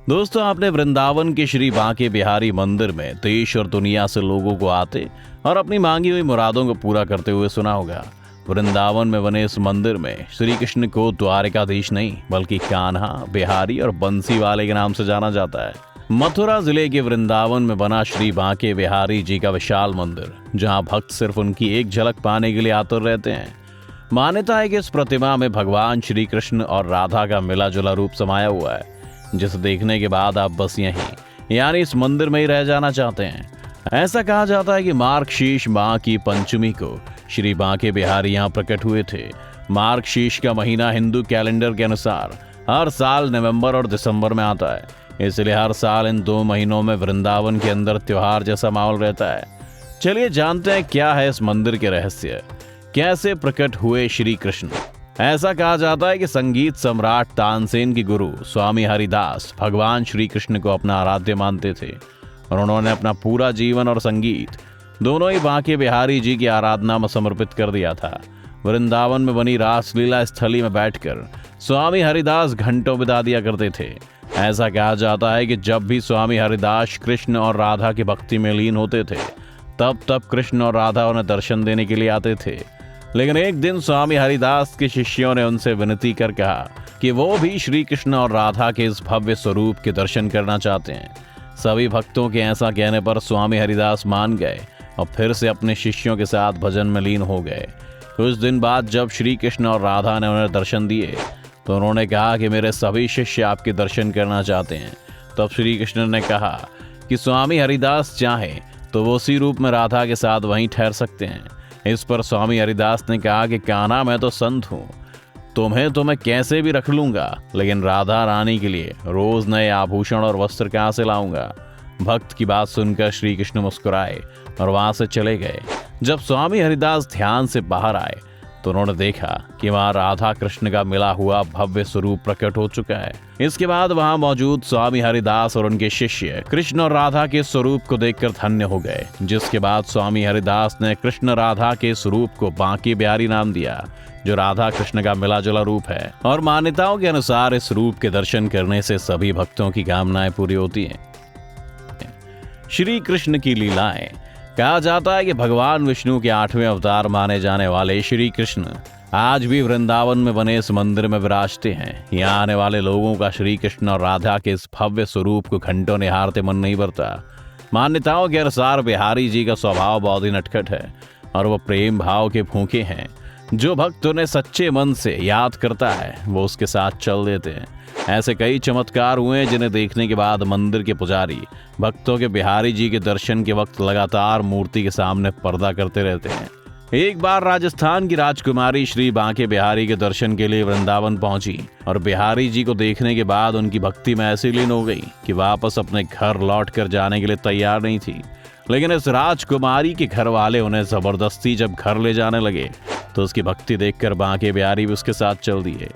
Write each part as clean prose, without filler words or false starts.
दोस्तों, आपने वृंदावन के श्री बांके बिहारी मंदिर में देश और दुनिया से लोगों को आते और अपनी मांगी हुई मुरादों को पूरा करते हुए सुना होगा। वृंदावन में बने इस मंदिर में श्री कृष्ण को द्वारिकाधीश नहीं बल्कि कान्हा, बिहारी और बंसी वाले के नाम से जाना जाता है। मथुरा जिले के वृंदावन में बना श्री बांके बिहारी जी का विशाल मंदिर, जहां भक्त सिर्फ उनकी एक झलक पाने के लिए आतुर रहते हैं। मान्यता है कि इस प्रतिमा में भगवान श्री कृष्ण और राधा का मिला जुला रूप समाया हुआ है, जिसे देखने के बाद आप बस यहीं यानी इस मंदिर में ही रह जाना चाहते हैं। ऐसा कहा जाता है कि मार्गशीर्ष माह की पंचमी को श्री बांके बिहारी यहाँ प्रकट हुए थे। मार्गशीर्ष का महीना हिंदू कैलेंडर के अनुसार हर साल नवंबर और दिसंबर में आता है, इसलिए हर साल इन 2 महीनों में वृंदावन के अंदर त्योहार जैसा माहौल रहता है। चलिए जानते हैं क्या है इस मंदिर के रहस्य, कैसे प्रकट हुए श्री कृष्ण। ऐसा कहा जाता है कि संगीत सम्राट तानसेन के गुरु स्वामी हरिदास भगवान श्री कृष्ण को अपना आराध्य मानते थे और उन्होंने अपना पूरा जीवन और संगीत दोनों ही बांके बिहारी जी की आराधना में समर्पित कर दिया था। वृंदावन में बनी रासलीला स्थली में बैठकर स्वामी हरिदास घंटों बिता दिया करते थे। ऐसा कहा जाता है कि जब भी स्वामी हरिदास कृष्ण और राधा की भक्ति में लीन होते थे, तब कृष्ण और राधा उन्हें दर्शन देने के लिए आते थे। लेकिन एक दिन स्वामी हरिदास के शिष्यों ने उनसे विनती कर कहा कि वो भी श्री कृष्ण और राधा के इस भव्य स्वरूप के दर्शन करना चाहते हैं। सभी भक्तों के ऐसा कहने पर स्वामी हरिदास मान गए और फिर से अपने शिष्यों के साथ भजन में लीन हो गए। कुछ दिन बाद जब श्री कृष्ण और राधा ने उन्हें दर्शन दिए तो उन्होंने कहा कि मेरे सभी शिष्य आपके दर्शन करना चाहते हैं। तब श्री कृष्ण ने कहा कि स्वामी हरिदास चाहें तो वो उसी रूप में राधा के साथ वहीं ठहर सकते हैं। इस पर स्वामी हरिदास ने कहा कि कान्हा, मैं तो संत हूँ, तुम्हें तो मैं कैसे भी रख लूंगा, लेकिन राधा रानी के लिए रोज नए आभूषण और वस्त्र कहाँ से लाऊंगा। भक्त की बात सुनकर श्री कृष्ण मुस्कुराए और वहां से चले गए। जब स्वामी हरिदास ध्यान से बाहर आए तो उन्होंने देखा कि वहां राधा कृष्ण का मिला हुआ भव्य स्वरूप प्रकट हो चुका है। इसके बाद वहां मौजूद स्वामी हरिदास और उनके शिष्य कृष्ण और राधा के स्वरूप को देखकर धन्य हो गए, जिसके बाद स्वामी हरिदास ने कृष्ण राधा के स्वरूप को बांके बिहारी नाम दिया, जो राधा कृष्ण का मिला जुला रूप है। और मान्यताओं के अनुसार इस रूप के दर्शन करने से सभी भक्तों की कामनाएं पूरी होती हैं। श्री कृष्ण की लीलाएं। कहा जाता है कि भगवान विष्णु के 8वें अवतार माने जाने वाले श्री कृष्ण आज भी वृंदावन में बने इस मंदिर में विराजते हैं। यहाँ आने वाले लोगों का श्री कृष्ण और राधा के इस भव्य स्वरूप को घंटों निहारते मन नहीं भरता। मान्यताओं के अनुसार बिहारी जी का स्वभाव बहुत ही नटखट है और वो प्रेम भाव के भूखे हैं। जो भक्त उन्हें सच्चे मन से याद करता है वो उसके साथ चल देते हैं। ऐसे कई चमत्कार हुए जिन्हें देखने के बाद मंदिर के पुजारी भक्तों के बिहारी जी के दर्शन के वक्त लगातार मूर्ति के सामने पर्दा करते रहते हैं। एक बार राजस्थान की राजकुमारी श्री बांके बिहारी के दर्शन के लिए वृंदावन पहुंची और बिहारी जी को देखने के बाद उनकी भक्ति में ऐसी लीन हो गई कि वापस अपने घर लौट कर जाने के लिए तैयार नहीं थी। लेकिन इस राजकुमारी के घर वाले उन्हें जबरदस्ती जब घर ले जाने लगे तो उसकी भक्ति देखकर बांके बिहारी भी उसके साथ चल दिए।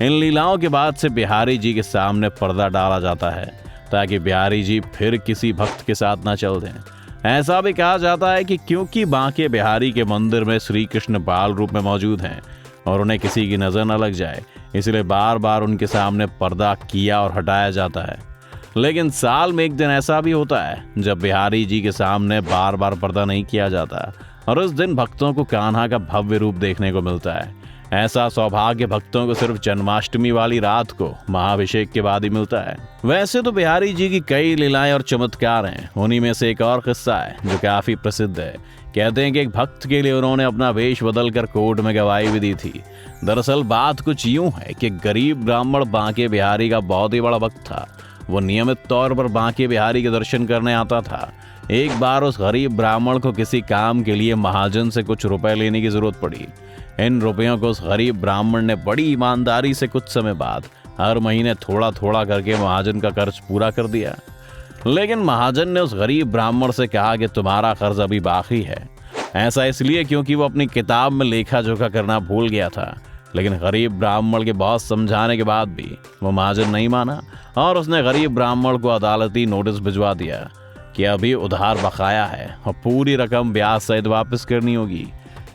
इन लीलाओं के बाद से बिहारी जी के सामने पर्दा डाला जाता है ताकि बिहारी जी फिर किसी भक्त के साथ ना चल दें। ऐसा भी कहा जाता है कि क्योंकि बांके बिहारी के मंदिर में श्री कृष्ण बाल रूप में मौजूद हैं और उन्हें किसी की नजर न लग जाए, इसलिए बार बार उनके सामने पर्दा किया और हटाया जाता है। लेकिन साल में एक दिन ऐसा भी होता है जब बिहारी जी के सामने बार बार पर्दा नहीं किया जाता और उस दिन भक्तों को कान्हा का भव्य रूप देखने को मिलता है। ऐसा सौभाग्य भक्तों को सिर्फ जन्माष्टमी वाली रात को महाअभिषेक के बाद ही मिलता है। वैसे तो बिहारी जी की कई लीलाएं और चमत्कार हैं। उन्हीं में से एक और किस्सा है जो काफी प्रसिद्ध है। कहते हैं कि एक भक्त के लिए उन्होंने अपना वेश बदलकर कोर्ट में गवाही भी दी थी। दरअसल बात कुछ यूं है कि गरीब ब्राह्मण बांके बिहारी का बहुत ही बड़ा भक्त था। वो नियमित तौर पर बांके बिहारी के दर्शन करने आता था। एक बार उस गरीब ब्राह्मण को किसी काम के लिए महाजन से कुछ रुपए लेने की जरूरत पड़ी। इन रुपयों को उस गरीब ब्राह्मण ने बड़ी ईमानदारी से कुछ समय बाद हर महीने थोड़ा थोड़ा करके महाजन का कर्ज पूरा कर दिया। लेकिन महाजन ने उस गरीब ब्राह्मण से कहा कि तुम्हारा कर्ज अभी बाकी है। ऐसा इसलिए क्योंकि वो अपनी किताब में लेखा जोखा करना भूल गया था। लेकिन गरीब ब्राह्मण के बहुत समझाने के बाद भी वो महाजन नहीं माना और उसने गरीब ब्राह्मण को अदालती नोटिस भिजवा दिया कि अभी उधार बकाया है और पूरी रकम ब्याज सहित वापस करनी होगी।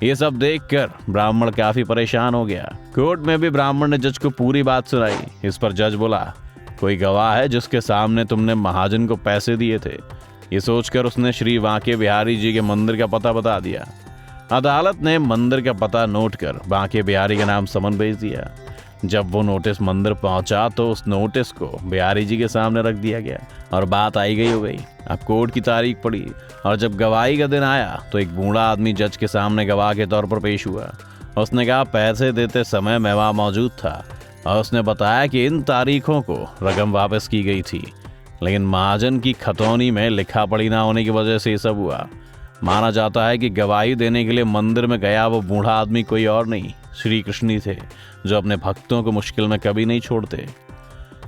ये सब देखकर ब्राह्मण काफी परेशान हो गया। कोर्ट में भी ब्राह्मण ने जज को पूरी बात सुनाई। इस पर जज बोला, कोई गवाह है जिसके सामने तुमने महाजन को पैसे दिए थे? ये सोचकर उसने श्री बांके बिहारी जी के मंदिर का पता बता दिया। अदालत ने मंदिर का पता नोट कर बांके बिहारी के नाम समन भेज दिया। जब वो नोटिस मंदिर पहुंचा तो उस नोटिस को बिहारी जी के सामने रख दिया गया और बात आई गई हो गई। अब कोर्ट की तारीख पड़ी और जब गवाही का दिन आया तो एक बूढ़ा आदमी जज के सामने गवाह के तौर पर पेश हुआ। उसने कहा पैसे देते समय मैं वहाँ मौजूद था और उसने बताया कि इन तारीखों को रकम वापस की गई थी, लेकिन महाजन की खतौनी में लिखा पढ़ी ना होने की वजह से ये सब हुआ। माना जाता है कि गवाही देने के लिए मंदिर में गया वो बूढ़ा आदमी कोई और नहीं, श्री कृष्ण ही थे, जो अपने भक्तों को मुश्किल में कभी नहीं छोड़ते।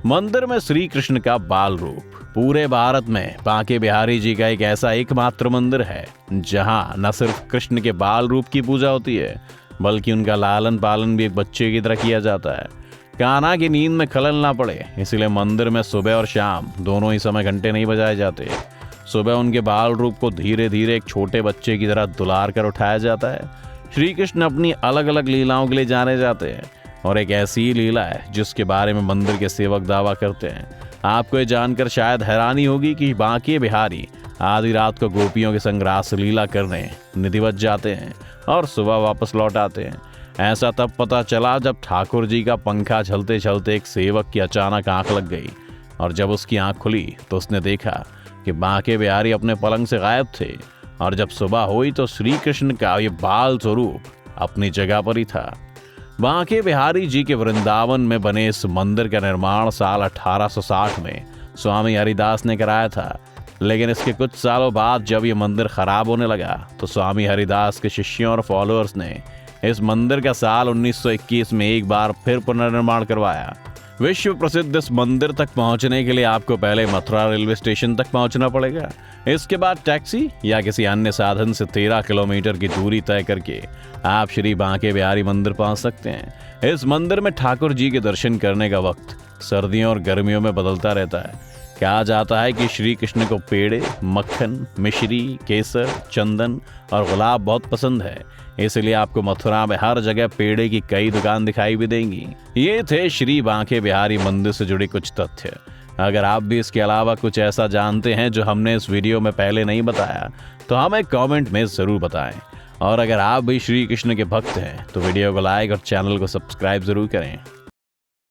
मंदिर में श्री कृष्ण का बाल रूप। पूरे भारत में बांके बिहारी जी का एक ऐसा एकमात्र मंदिर है जहां न सिर्फ कृष्ण के बाल रूप की पूजा होती है, बल्कि उनका लालन पालन भी एक बच्चे की तरह किया जाता है। कान्हा की नींद में खलल ना पड़े, इसलिए मंदिर में सुबह और शाम दोनों ही समय घंटे नहीं बजाए जाते। सुबह उनके बाल रूप को धीरे धीरे एक छोटे बच्चे की तरह दुलार कर उठाया जाता है। श्री कृष्ण अपनी अलग अलग लीलाओं के लिए जाने जाते हैं और एक ऐसी ही लीला है जिसके बारे में मंदिर के सेवक दावा करते हैं। आपको ये जानकर शायद हैरानी होगी कि बांके बिहारी आधी रात को गोपियों के संग रास लीला करने निधिवत जाते हैं और सुबह वापस लौट आते हैं। ऐसा तब पता चला जब ठाकुर जी का पंखा झलते झलते एक सेवक की अचानक आंख लग गई और जब उसकी आंख खुली तो उसने देखा कि बांके बिहारी अपने पलंग से गायब थे और जब सुबह हुई तो श्री कृष्ण का ये बाल स्वरूप अपनी जगह पर ही था। बांके बिहारी जी के वृंदावन में बने इस मंदिर का निर्माण साल 1860 में स्वामी हरिदास ने कराया था, लेकिन इसके कुछ सालों बाद जब ये मंदिर खराब होने लगा तो स्वामी हरिदास के शिष्यों और फॉलोअर्स ने इस मंदिर का साल 1921 में एक बार फिर पुनर्निर्माण करवाया। विश्व प्रसिद्ध इस मंदिर तक पहुंचने के लिए आपको पहले मथुरा रेलवे स्टेशन तक पहुंचना पड़ेगा। इसके बाद टैक्सी या किसी अन्य साधन से 13 किलोमीटर की दूरी तय करके आप श्री बांके बिहारी मंदिर पहुंच सकते हैं। इस मंदिर में ठाकुर जी के दर्शन करने का वक्त सर्दियों और गर्मियों में बदलता रहता है। कहा जाता है कि श्री कृष्ण को पेड़े, मक्खन, मिश्री, केसर, चंदन और गुलाब बहुत पसंद है, इसलिए आपको मथुरा में हर जगह पेड़े की कई दुकान दिखाई भी देंगी। ये थे श्री बांके बिहारी मंदिर से जुड़े कुछ तथ्य। अगर आप भी इसके अलावा कुछ ऐसा जानते हैं जो हमने इस वीडियो में पहले नहीं बताया तो हमें कमेंट में ज़रूर बताएं। और अगर आप भी श्री कृष्ण के भक्त हैं तो वीडियो को लाइक और चैनल को सब्सक्राइब ज़रूर करें।